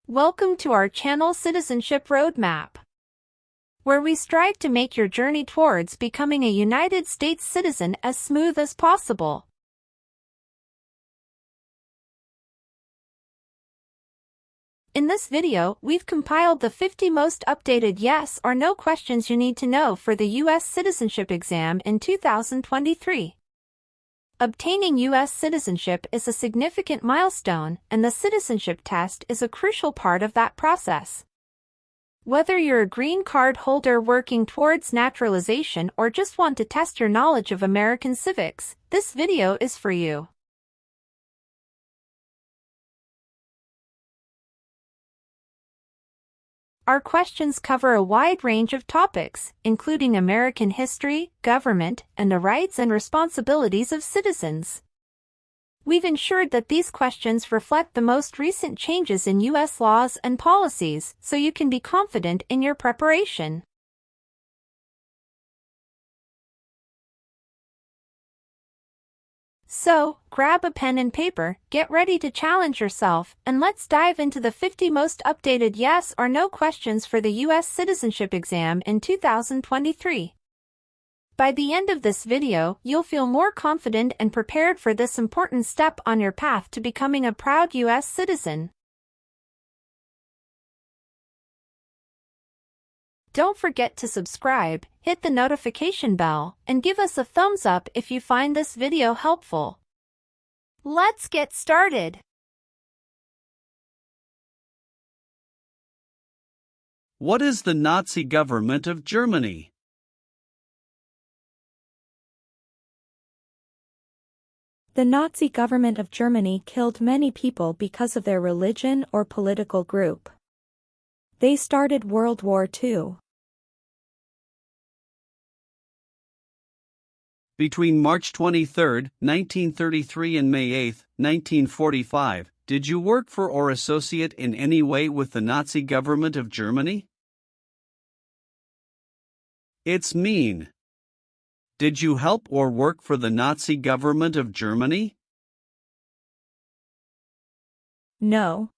Welcome to our channel Citizenship Roadmap, where we strive to make your journey towards becoming a United States citizen as smooth as possible. In this video, we've compiled the 50 most updated yes or no questions you need to know for the U.S. citizenship exam in 2023. Obtaining U.S. citizenship is a significant milestone, and the citizenship test is a crucial part of that process. Whether you're a green card holder working towards naturalization or just want to test your knowledge of American civics, this video is for you. Our questions cover a wide range of topics, including American history, government, and the rights and responsibilities of citizens. We've ensured that these questions reflect the most recent changes in U.S. laws and policies, so you can be confident in your preparation. So, grab a pen and paper, get ready to challenge yourself, and let's dive into the 50 most updated yes or no questions for the U.S. citizenship exam in 2023. By the end of this video, you'll feel more confident and prepared for this important step on your path to becoming a proud U.S. citizen. Don't forget to subscribe, hit the notification bell, and give us a thumbs up if you find this video helpful. Let's get started. What is the Nazi government of Germany? The Nazi government of Germany killed many people because of their religion or political group. They started World War II. Between March 23, 1933 and May 8, 1945, did you work for or associate in any way with the Nazi government of Germany? It's mean. Did you help or work for the Nazi government of Germany? No.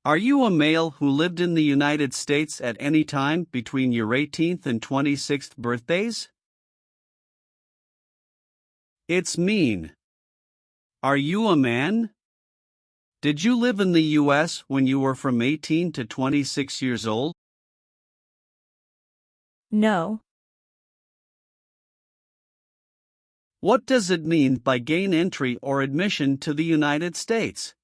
Are you a male who lived in the United States at any time between your 18th and 26th birthdays? It's mean. Are you a man? Did you live in the U.S. when you were from 18 to 26 years old? No. What does it mean by gain entry or admission to the United States?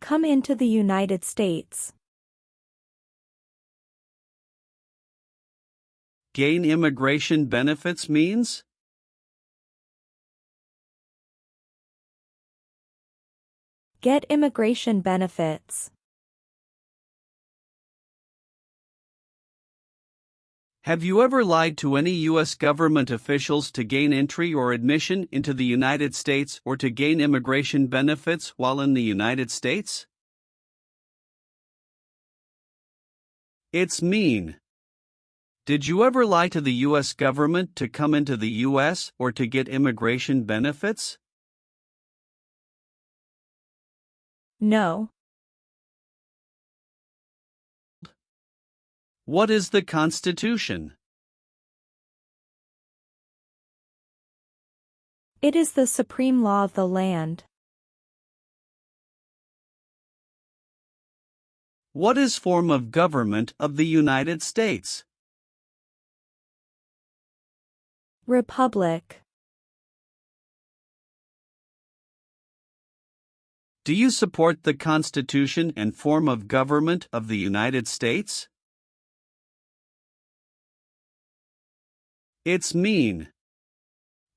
Come into the United States. Gain immigration benefits means? Get immigration benefits. Have you ever lied to any U.S. government officials to gain entry or admission into the United States or to gain immigration benefits while in the United States? It's mean. Did you ever lie to the U.S. government to come into the U.S. or to get immigration benefits? No. What is the Constitution? It is the supreme law of the land. What is form of government of the United States? Republic. Do you support the Constitution and form of government of the United States? It's mean.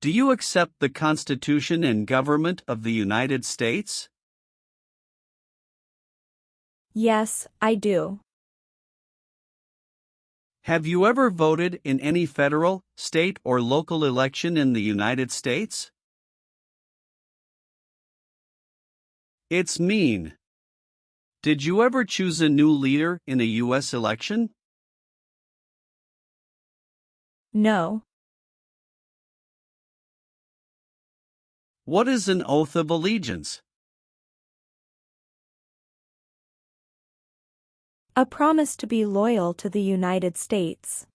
Do you accept the Constitution and government of the United States? Yes, I do. Have you ever voted in any federal, state, or local election in the United States? It's mean. Did you ever choose a new leader in a U.S. election? No. What is an oath of allegiance? A promise to be loyal to the United States.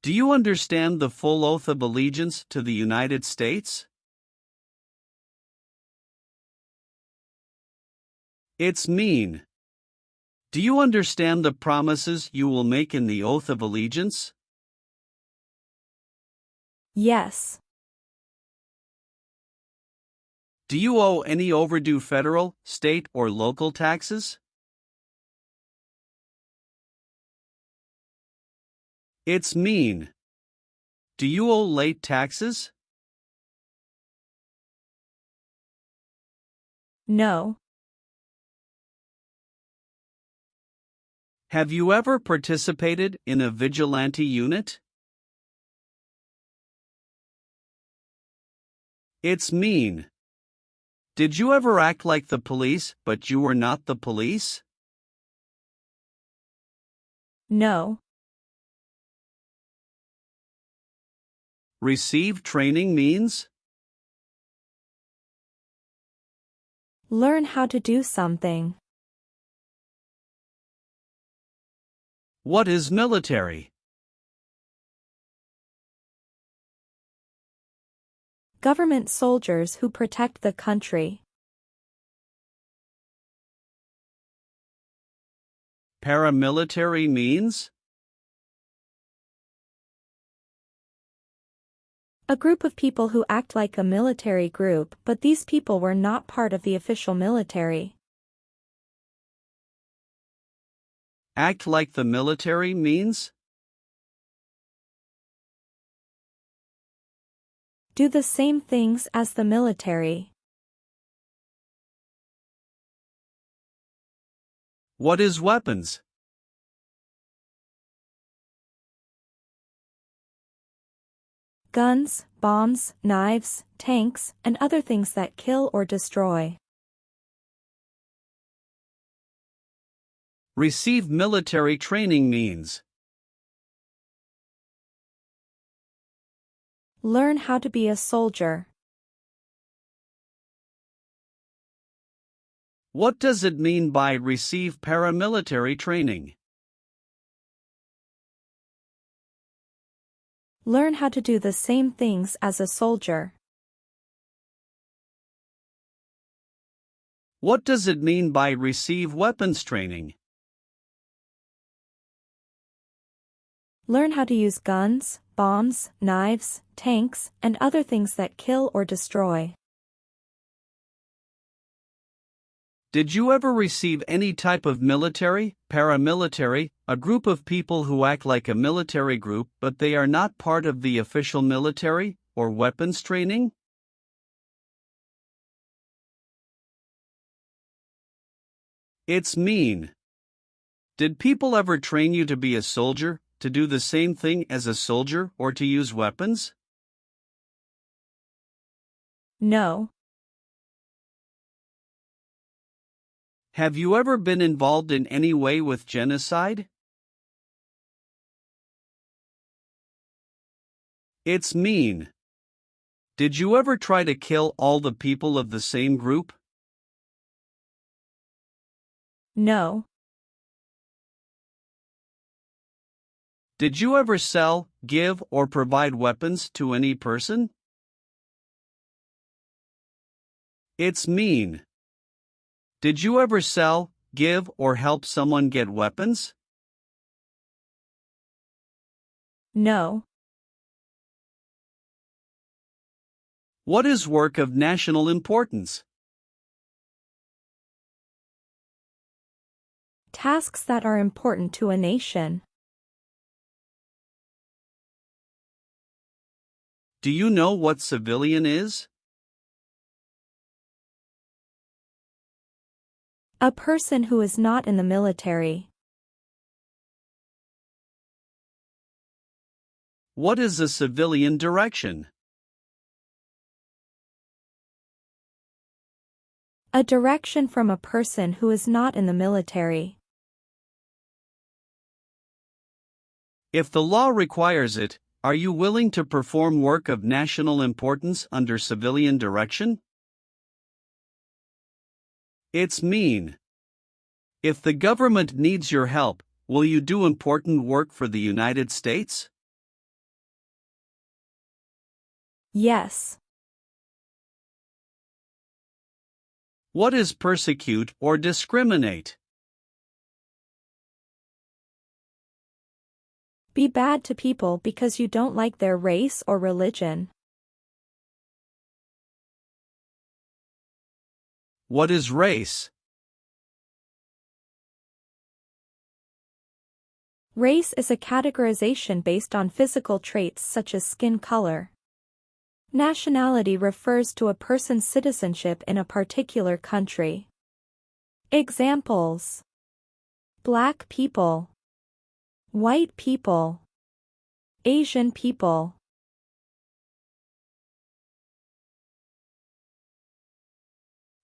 Do you understand the full oath of allegiance to the United States? It's mean. Do you understand the promises you will make in the oath of allegiance? Yes. Do you owe any overdue federal, state, or local taxes? It's mean. Do you owe late taxes? No. Have you ever participated in a vigilante unit? It's mean. Did you ever act like the police, but you were not the police? No. Receive training means? Learn how to do something. What is military? Government soldiers who protect the country. Paramilitary means? A group of people who act like a military group, but these people were not part of the official military. Act like the military means? Do the same things as the military. What is weapons? Guns, bombs, knives, tanks, and other things that kill or destroy. Receive military training means? Learn how to be a soldier. What does it mean by receive paramilitary training? Learn how to do the same things as a soldier. What does it mean by receive weapons training? Learn how to use guns, bombs, knives, tanks, and other things that kill or destroy. Did you ever receive any type of military, paramilitary, a group of people who act like a military group but they are not part of the official military, or weapons training? It's mean. Did people ever train you to be a soldier, to do the same thing as a soldier, or to use weapons? No. Have you ever been involved in any way with genocide? It's mean. Did you ever try to kill all the people of the same group? No. Did you ever sell, give, or provide weapons to any person? It's mean. Did you ever sell, give, or help someone get weapons? No. What is work of national importance? Tasks that are important to a nation. Do you know what civilian is? A person who is not in the military. What is a civilian direction? A direction from a person who is not in the military. If the law requires it, Are you willing to perform work of national importance under civilian direction? It's mean. If the government needs your help, will you do important work for the United States? Yes. What is persecute or discriminate? Be bad to people because you don't like their race or religion. What is race? Race is a categorization based on physical traits such as skin color. Nationality refers to a person's citizenship in a particular country. Examples: Black people, white people, Asian people.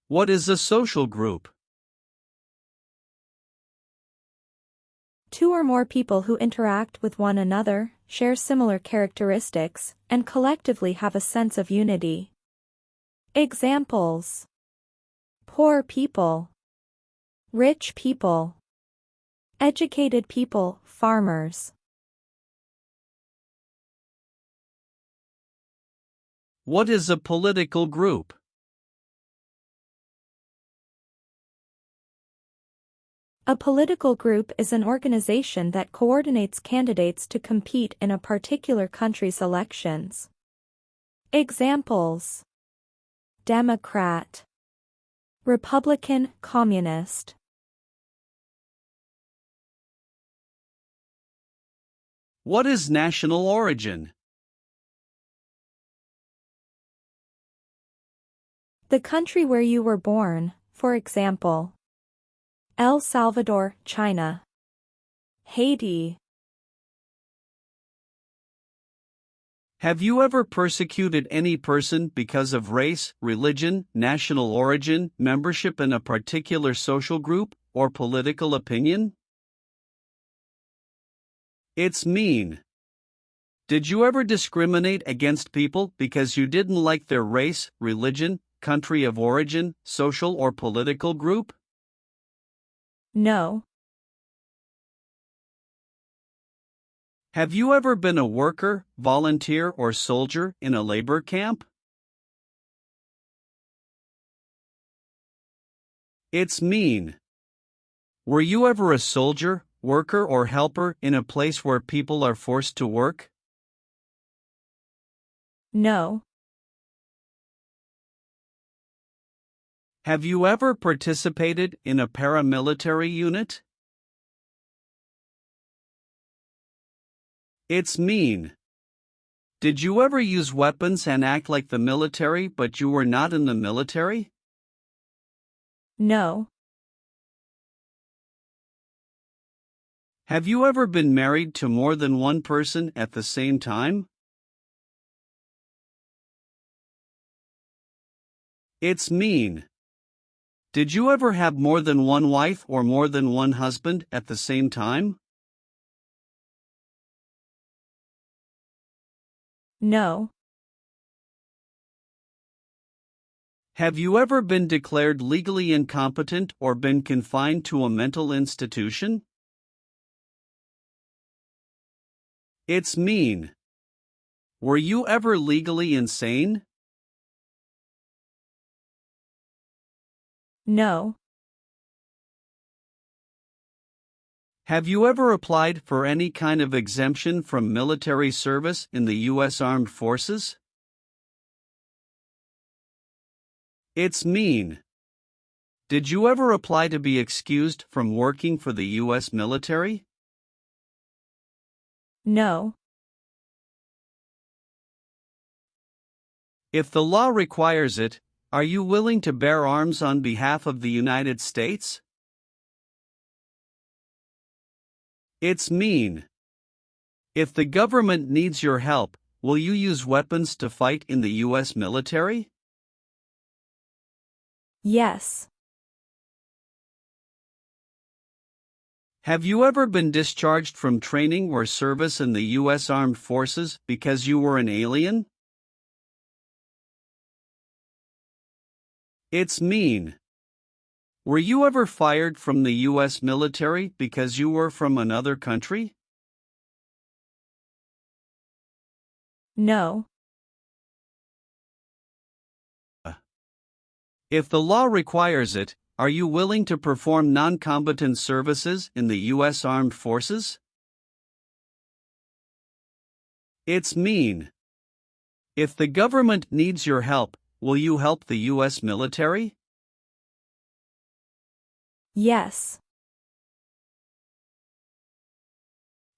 What is a social group? Two or more people who interact with one another, share similar characteristics, and collectively have a sense of unity. Examples: poor people, rich people, educated people, farmers. What is a political group? A political group is an organization that coordinates candidates to compete in a particular country's elections. Examples: Democrat, Republican, Communist. What is national origin? The country where you were born, for example, El Salvador, China, Haiti. Have you ever persecuted any person because of race, religion, national origin, membership in a particular social group, or political opinion? It's mean. Did you ever discriminate against people because you didn't like their race, religion, country of origin, social or political group? No. Have you ever been a worker, volunteer, or soldier in a labor camp? It's mean. Were you ever a soldier, worker, or helper in a place where people are forced to work? No. Have you ever participated in a paramilitary unit? It's mean. Did you ever use weapons and act like the military but you were not in the military? No. Have you ever been married to more than one person at the same time? It's mean. Did you ever have more than one wife or more than one husband at the same time? No. Have you ever been declared legally incompetent or been confined to a mental institution? It's mean. Were you ever legally insane? No. Have you ever applied for any kind of exemption from military service in the U.S. Armed Forces? It's mean. Did you ever apply to be excused from working for the U.S. military? No. If the law requires it, are you willing to bear arms on behalf of the United States? It's mean. If the government needs your help, will you use weapons to fight in the U.S. military? Yes. Have you ever been discharged from training or service in the U.S. Armed Forces because you were an alien? It's mean. Were you ever fired from the U.S. military because you were from another country? No. If the law requires it, are you willing to perform non-combatant services in the U.S. Armed Forces? It's mean. If the government needs your help, will you help the U.S. military? Yes.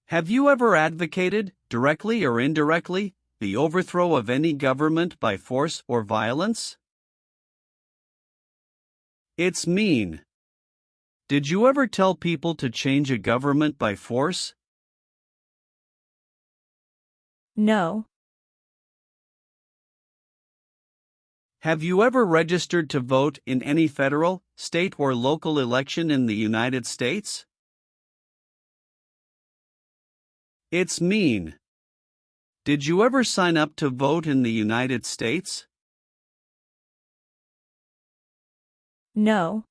Have you ever advocated, directly or indirectly, the overthrow of any government by force or violence? It's mean. Did you ever tell people to change a government by force? No. Have you ever registered to vote in any federal, state or local election in the United States? It's mean. Did you ever sign up to vote in the United States? No.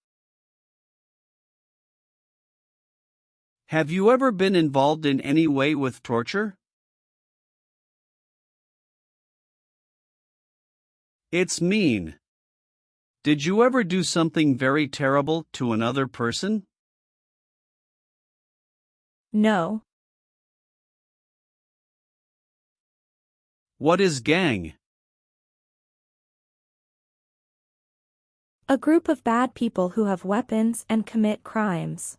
Have you ever been involved in any way with torture? It's mean. Did you ever do something very terrible to another person? No. What is gang? A group of bad people who have weapons and commit crimes.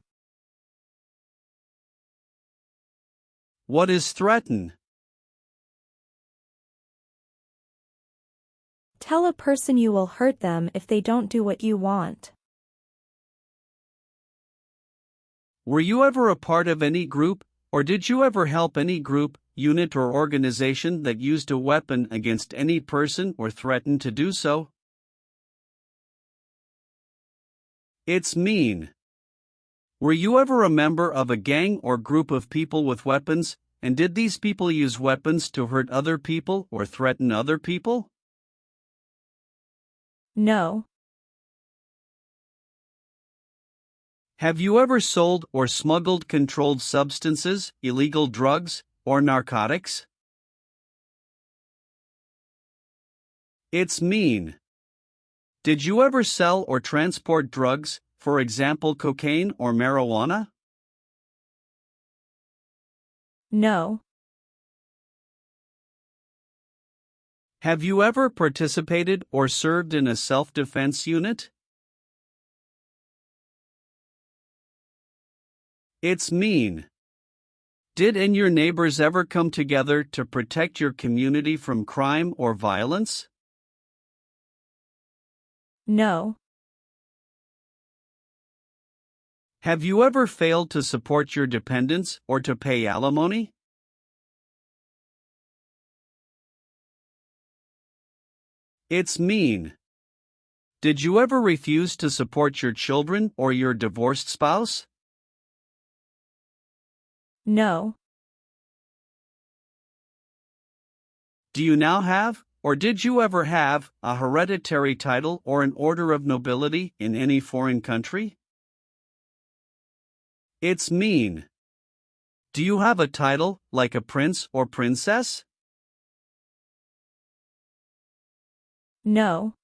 What is threaten? Tell a person you will hurt them if they don't do what you want. Were you ever a part of any group, or did you ever help any group, unit or organization that used a weapon against any person or threatened to do so? It's mean. Were you ever a member of a gang or group of people with weapons, and did these people use weapons to hurt other people or threaten other people? No. Have you ever sold or smuggled controlled substances, illegal drugs, or narcotics? It's mean. Did you ever sell or transport drugs, for example cocaine or marijuana? No. Have you ever participated or served in a self-defense unit? It's mean. Did and your neighbors ever come together to protect your community from crime or violence? No. Have you ever failed to support your dependents or to pay alimony? It's mean. Did you ever refuse to support your children or your divorced spouse? No. Do you now have, or did you ever have, a hereditary title or an order of nobility in any foreign country? It's mean. Do you have a title, like a prince or princess? No.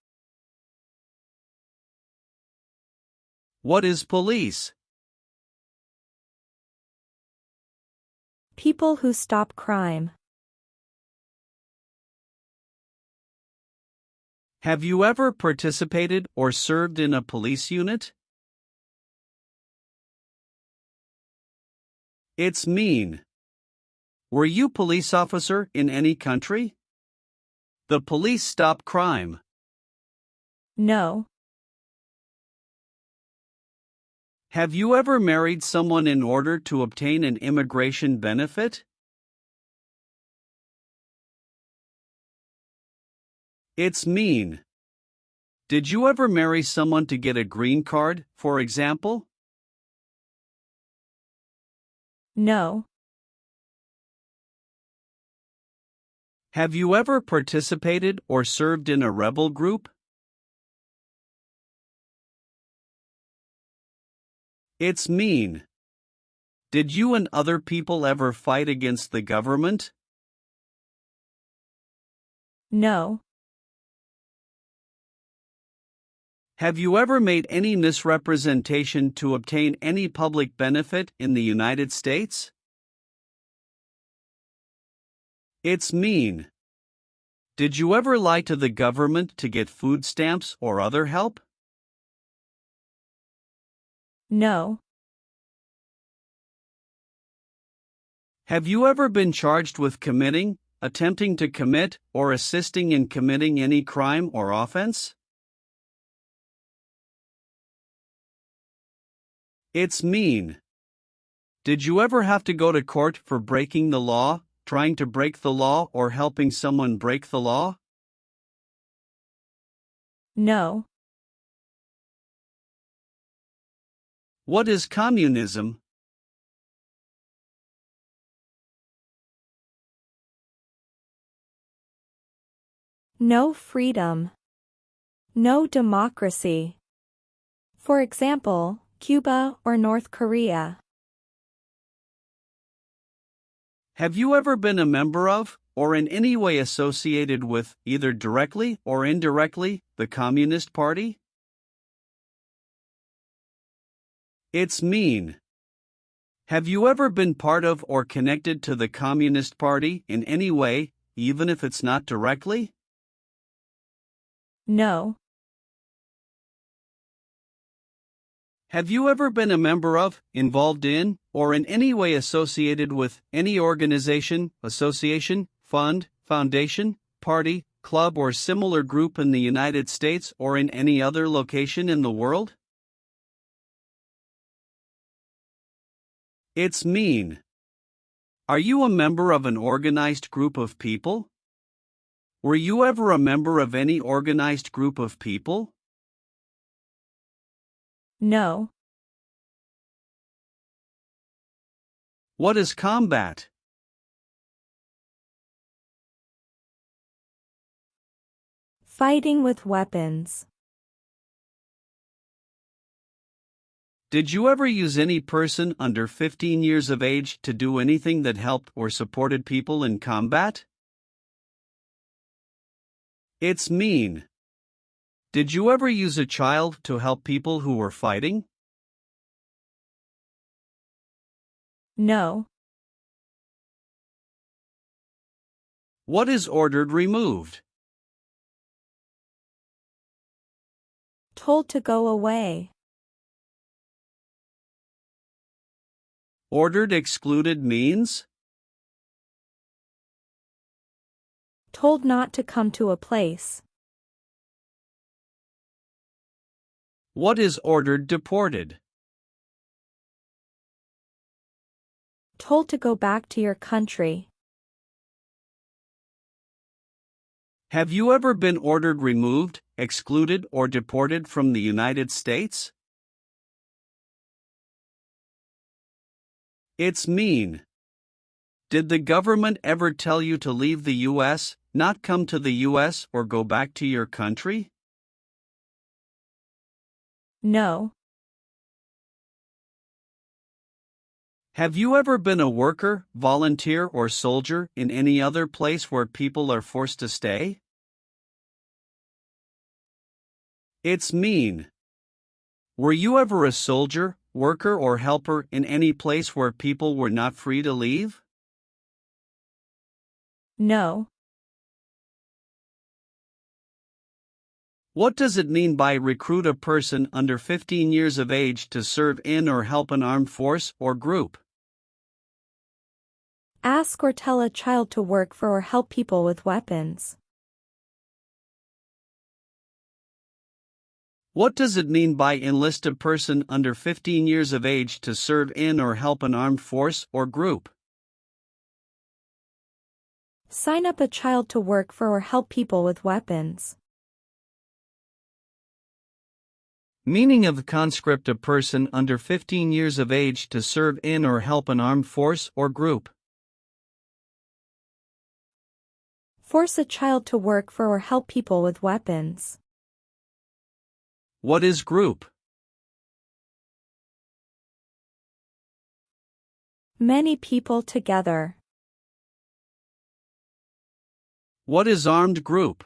What is police? People who stop crime. Have you ever participated or served in a police unit? It's mean. Were you police officer in any country? The police stop crime. No. Have you ever married someone in order to obtain an immigration benefit? It's mean. Did you ever marry someone to get a green card, for example? No. Have you ever participated or served in a rebel group? It's mean. Did you and other people ever fight against the government? No. Have you ever made any misrepresentation to obtain any public benefit in the United States? It's mean. Did you ever lie to the government to get food stamps or other help? No. Have you ever been charged with committing, attempting to commit, or assisting in committing any crime or offense? It's mean. Did you ever have to go to court for breaking the law, trying to break the law, or helping someone break the law? No. What is communism? No freedom. No democracy. For example, Cuba or North Korea. Have you ever been a member of, or in any way associated with, either directly or indirectly, the Communist Party? It's mean. Have you ever been part of or connected to the Communist Party in any way, even if it's not directly? No. Have you ever been a member of, involved in, or in any way associated with any organization, association, fund, foundation, party, club, or similar group in the United States or in any other location in the world? It's mean. Are you a member of an organized group of people? Were you ever a member of any organized group of people? No. What is combat? Fighting with weapons. Did you ever use any person under 15 years of age to do anything that helped or supported people in combat? It's mean. Did you ever use a child to help people who were fighting? No. What is ordered removed? Told to go away. Ordered excluded means? Told not to come to a place. What is ordered deported? Told to go back to your country. Have you ever been ordered removed, excluded, or deported from the United States? It's mean. Did the government ever tell you to leave the U.S., not come to the U.S., or go back to your country? No. Have you ever been a worker, volunteer, or soldier in any other place where people are forced to stay? It's mean. Were you ever a soldier, worker, or helper in any place where people were not free to leave? No. What does it mean by recruit a person under 15 years of age to serve in or help an armed force or group? Ask or tell a child to work for or help people with weapons. What does it mean by enlist a person under 15 years of age to serve in or help an armed force or group? Sign up a child to work for or help people with weapons. Meaning of the conscript: a person under 15 years of age to serve in or help an armed force or group. Force a child to work for or help people with weapons. What is group? Many people together. What is armed group?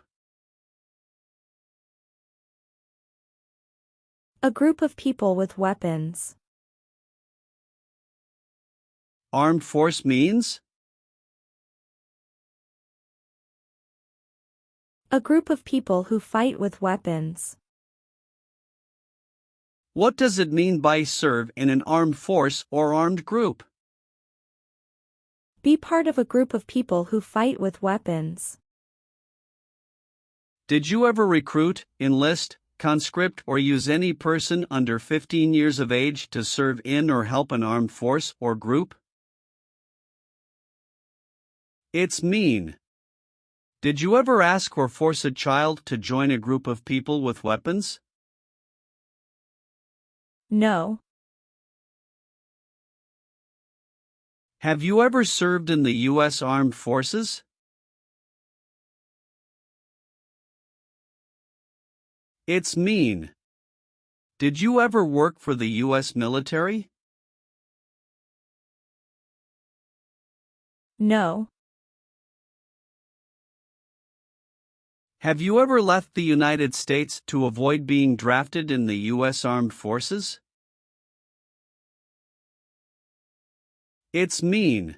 A group of people with weapons. Armed force means? A group of people who fight with weapons. What does it mean by serve in an armed force or armed group? Be part of a group of people who fight with weapons. Did you ever recruit, enlist, conscript, or use any person under 15 years of age to serve in or help an armed force or group? It's mean. Did you ever ask or force a child to join a group of people with weapons? No. Have you ever served in the U.S. Armed Forces? It's mean. Did you ever work for the U.S. military? No. Have you ever left the United States to avoid being drafted in the U.S. Armed Forces? It's mean.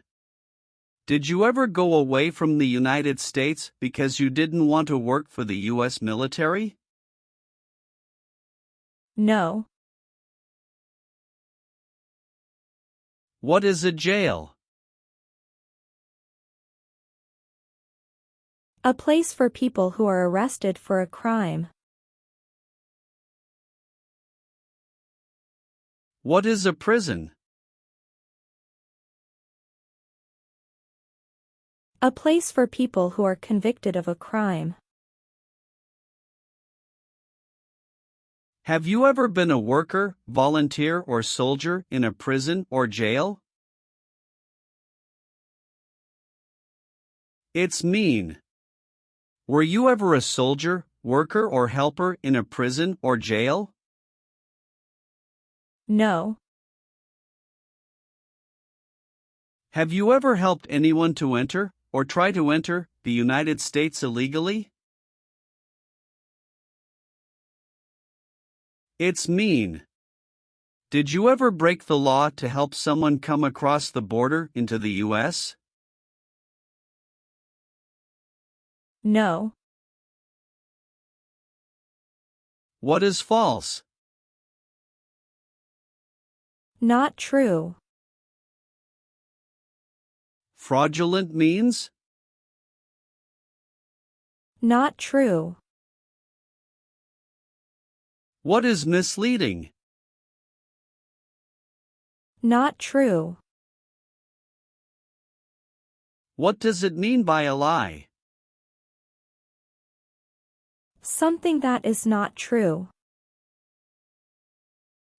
Did you ever go away from the United States because you didn't want to work for the U.S. military? No. What is a jail? A place for people who are arrested for a crime. What is a prison? A place for people who are convicted of a crime. Have you ever been a worker, volunteer, or soldier in a prison or jail? It's mean. Were you ever a soldier, worker, or helper in a prison or jail? No. Have you ever helped anyone to enter, or try to enter, the United States illegally? It's mean. Did you ever break the law to help someone come across the border into the U.S.? No. What is false? Not true. Fraudulent means? Not true. What is misleading? Not true. What does it mean by a lie? Something that is not true.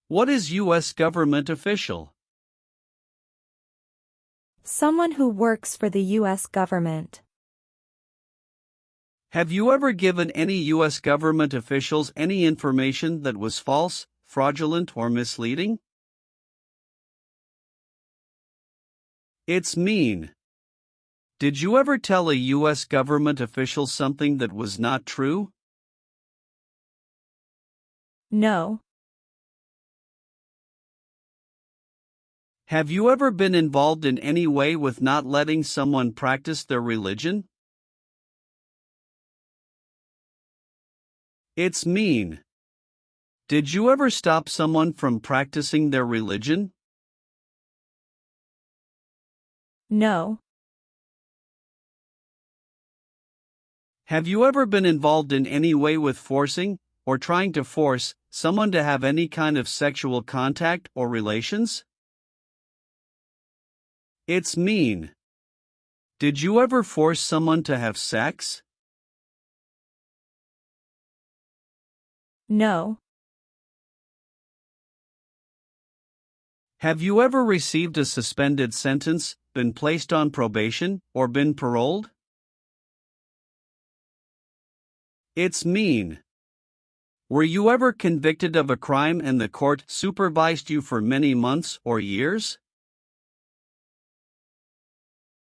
What is U.S. government official? Someone who works for the U.S. government. Have you ever given any U.S. government officials any information that was false, fraudulent, or misleading? It's mean. Did you ever tell a U.S. government official something that was not true? No. Have you ever been involved in any way with not letting someone practice their religion? It's mean. Did you ever stop someone from practicing their religion? No. Have you ever been involved in any way with forcing, or trying to force, someone to have any kind of sexual contact or relations? It's mean. Did you ever force someone to have sex? No. Have you ever received a suspended sentence, been placed on probation, or been paroled? It's mean. Were you ever convicted of a crime and the court supervised you for many months or years?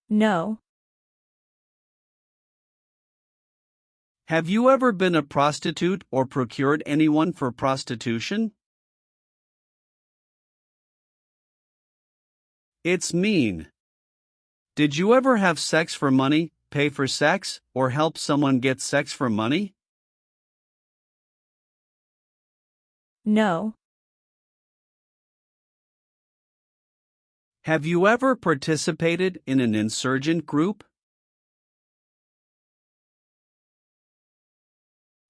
No. Have you ever been a prostitute or procured anyone for prostitution? It's mean. Did you ever have sex for money, pay for sex, or help someone get sex for money? No. Have you ever participated in an insurgent group?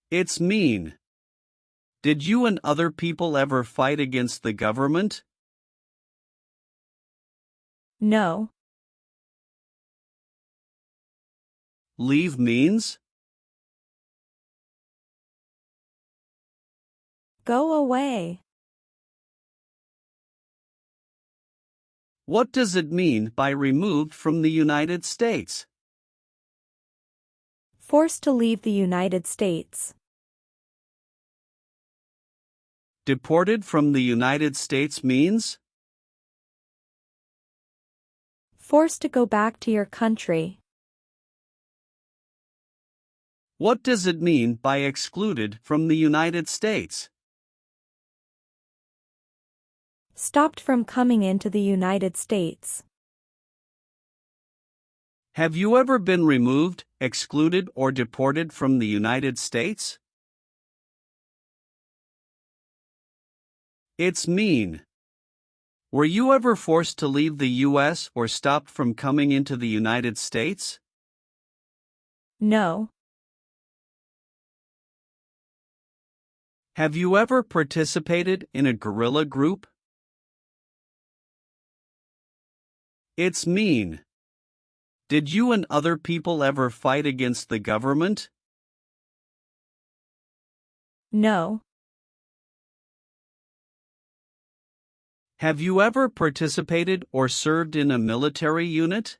It's mean. Did you and other people ever fight against the government? No. Leave means? Go away. What does it mean by removed from the United States? Forced to leave the United States. Deported from the United States means? Forced to go back to your country. What does it mean by excluded from the United States? Stopped from coming into the United States. Have you ever been removed, excluded, or deported from the United States? It's mean. Were you ever forced to leave the U.S. or stopped from coming into the United States? No. Have you ever participated in a guerrilla group? It's mean. Did you and other people ever fight against the government? No. Have you ever participated or served in a military unit?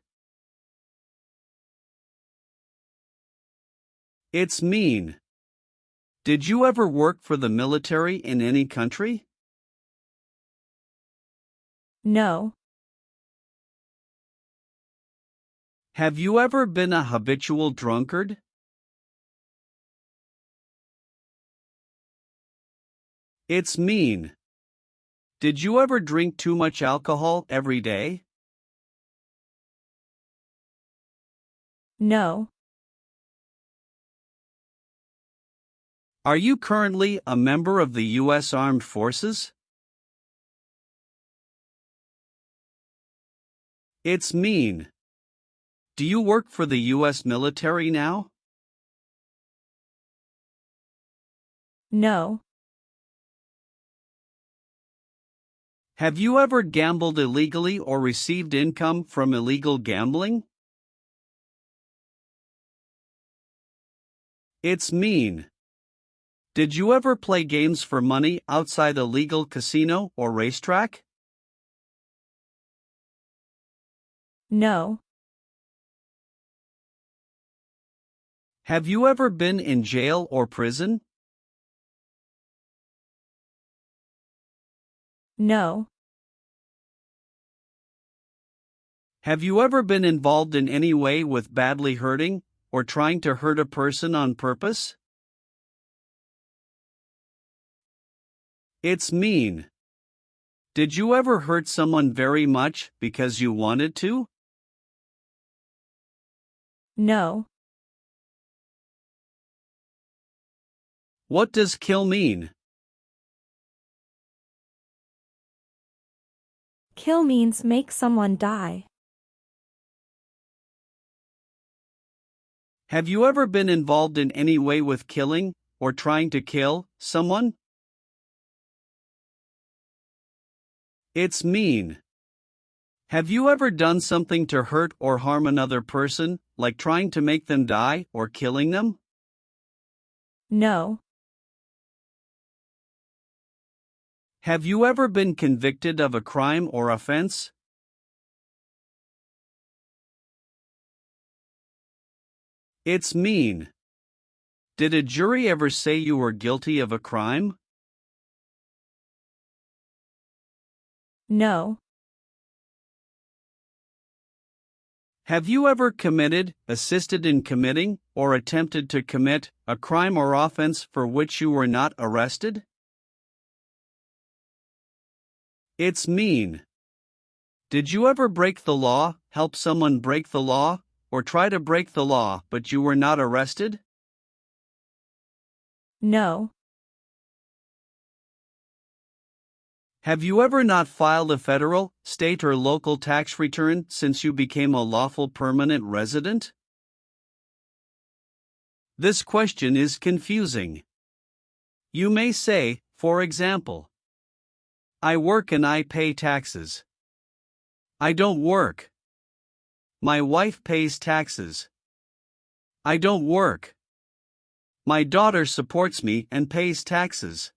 It's mean. Did you ever work for the military in any country? No. Have you ever been a habitual drunkard? It's mean. Did you ever drink too much alcohol every day? No. Are you currently a member of the U.S. Armed Forces? It's mean. Do you work for the U.S. military now? No. Have you ever gambled illegally or received income from illegal gambling? It's mean. Did you ever play games for money outside a legal casino or racetrack? No. Have you ever been in jail or prison? No. Have you ever been involved in any way with badly hurting or trying to hurt a person on purpose? It's mean. Did you ever hurt someone very much because you wanted to? No. What does kill mean? Kill means make someone die. Have you ever been involved in any way with killing or trying to kill someone? It's mean. Have you ever done something to hurt or harm another person, like trying to make them die or killing them? No. Have you ever been convicted of a crime or offense? It's mean. Did a jury ever say you were guilty of a crime? No. Have you ever committed, assisted in committing, or attempted to commit a crime or offense for which you were not arrested? It's mean. Did you ever break the law, help someone break the law, or try to break the law but you were not arrested? No. Have you ever not filed a federal, state, or local tax return since you became a lawful permanent resident? This question is confusing. You may say, for example, I work and I pay taxes. I don't work. My wife pays taxes. I don't work. My daughter supports me and pays taxes.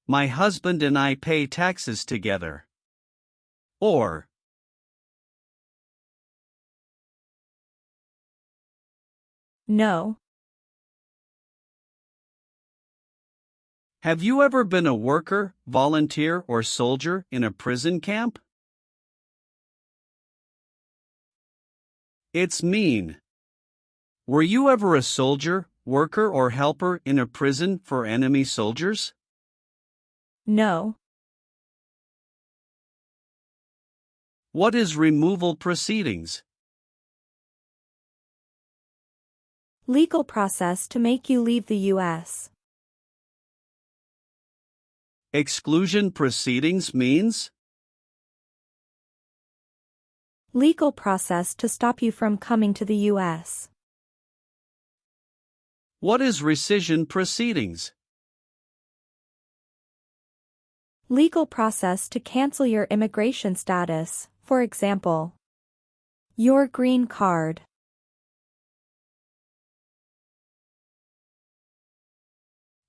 My husband and I pay taxes together. Or, No. have you ever been a worker, volunteer, or soldier in a prison camp? It's mean. Were you ever a soldier, worker, or helper in a prison for enemy soldiers? No. What is removal proceedings? Legal process to make you leave the U.S. Exclusion proceedings means? Legal process to stop you from coming to the U.S. What is rescission proceedings? Legal process to cancel your immigration status, for example, your green card.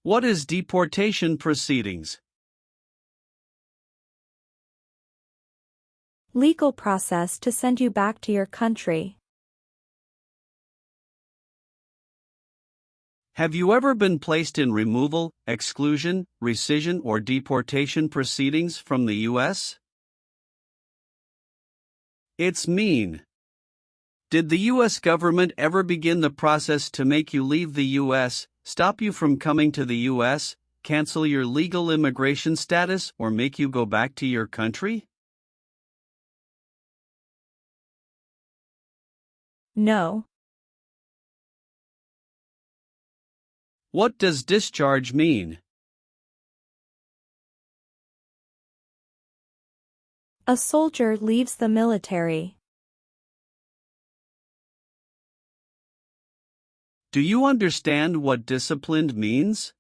What is deportation proceedings? Legal process to send you back to your country. Have you ever been placed in removal, exclusion, rescission, or deportation proceedings from the U.S.? It's mean. Did the U.S. government ever begin the process to make you leave the U.S., stop you from coming to the U.S., cancel your legal immigration status, or make you go back to your country? No. What does discharge mean? A soldier leaves the military. Do you understand what disciplined means?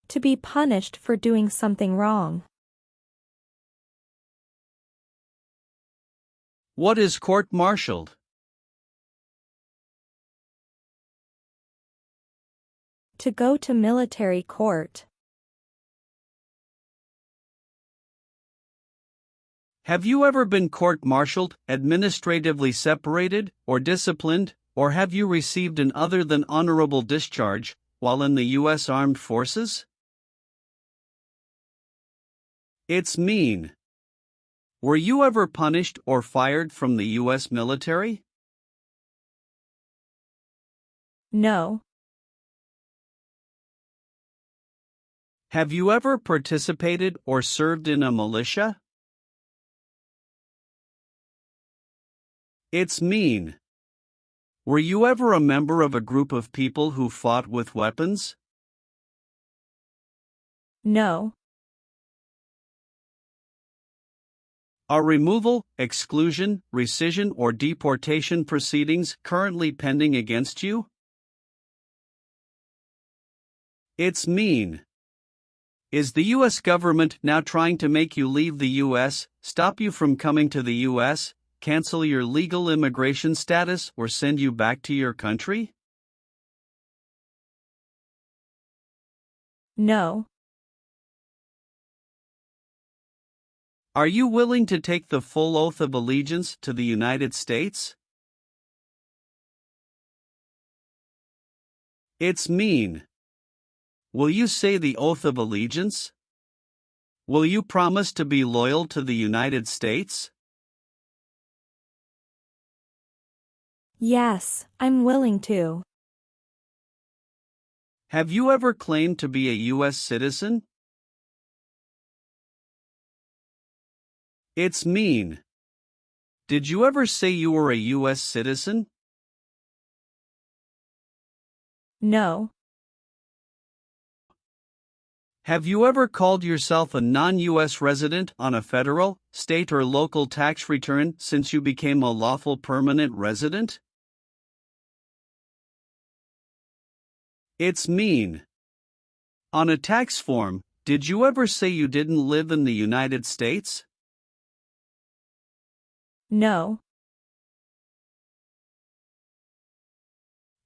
To be punished for doing something wrong. What is court-martialed? To go to military court. Have you ever been court-martialed, administratively separated, or disciplined, or have you received an other than honorable discharge while in the U.S. Armed Forces? It's mean. Were you ever punished or fired from the U.S. military? No. Have you ever participated or served in a militia? It's mean. Were you ever a member of a group of people who fought with weapons? No. Are removal, exclusion, rescission, or deportation proceedings currently pending against you? It's mean. Is the U.S. government now trying to make you leave the U.S., stop you from coming to the U.S., cancel your legal immigration status, or send you back to your country? No. Are you willing to take the full oath of allegiance to the United States? It's mean. Will you say the oath of allegiance? Will you promise to be loyal to the United States? Yes, I'm willing to. Have you ever claimed to be a U.S. citizen? It's mean. Did you ever say you were a U.S. citizen? No. Have you ever called yourself a non-U.S. resident on a federal, state or local tax return since you became a lawful permanent resident? It's mean. On a tax form, did you ever say you didn't live in the United States? No.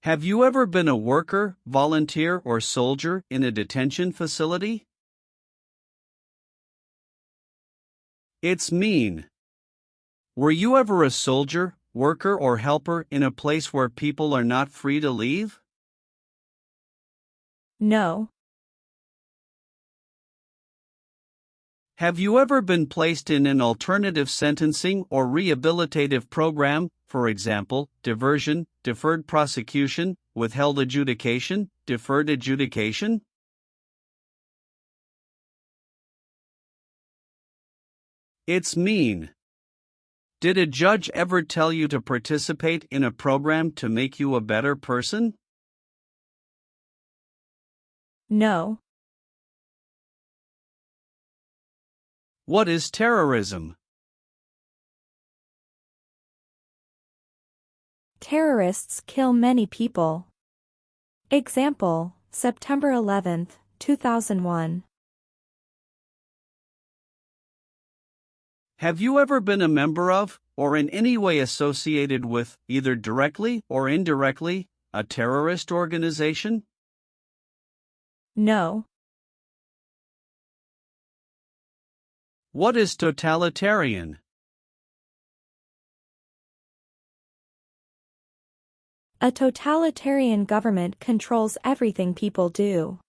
Have you ever been a worker, volunteer, or soldier in a detention facility? It's mean. Were you ever a soldier, worker, or helper in a place where people are not free to leave? No. Have you ever been placed in an alternative sentencing or rehabilitative program, for example, diversion, deferred prosecution, withheld adjudication, deferred adjudication? It's mean. Did a judge ever tell you to participate in a program to make you a better person? No. What is terrorism? Terrorists kill many people. Example, September 11, 2001. Have you ever been a member of, or in any way associated with, either directly or indirectly, a terrorist organization? No. What is totalitarian? A totalitarian government controls everything people do.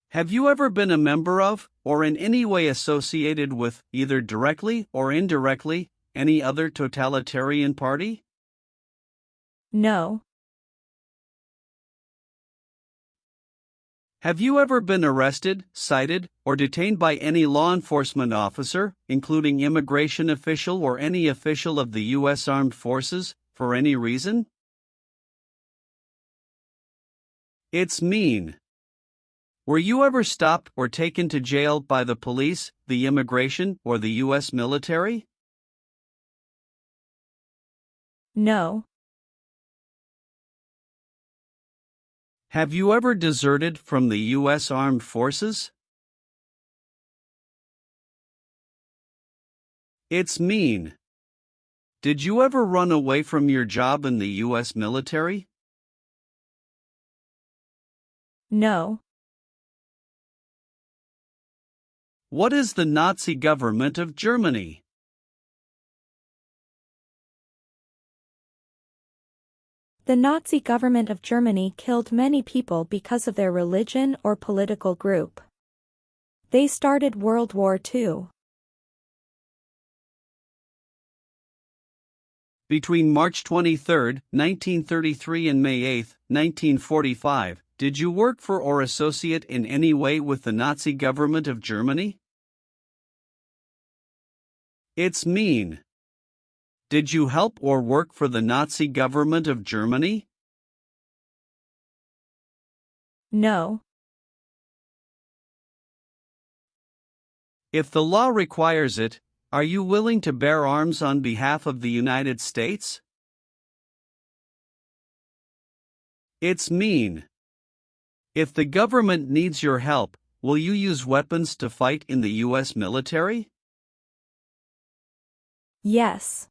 Have you ever been a member of, or in any way associated with, either directly or indirectly, any other totalitarian party? No. Have you ever been arrested, cited, or detained by any law enforcement officer, including immigration official or any official of the U.S. Armed Forces, for any reason? It's mean. Were you ever stopped or taken to jail by the police, the immigration, or the U.S. military? No. Have you ever deserted from the U.S. Armed Forces? It's mean. Did you ever run away from your job in the U.S. military? No. What is the Nazi government of Germany? The Nazi government of Germany killed many people because of their religion or political group. They started World War II. Between March 23, 1933 and May 8, 1945, did you work for or associate in any way with the Nazi government of Germany? It's mean. Did you help or work for the Nazi government of Germany? No. If the law requires it, are you willing to bear arms on behalf of the United States? It's mean. If the government needs your help, will you use weapons to fight in the U.S. military? Yes.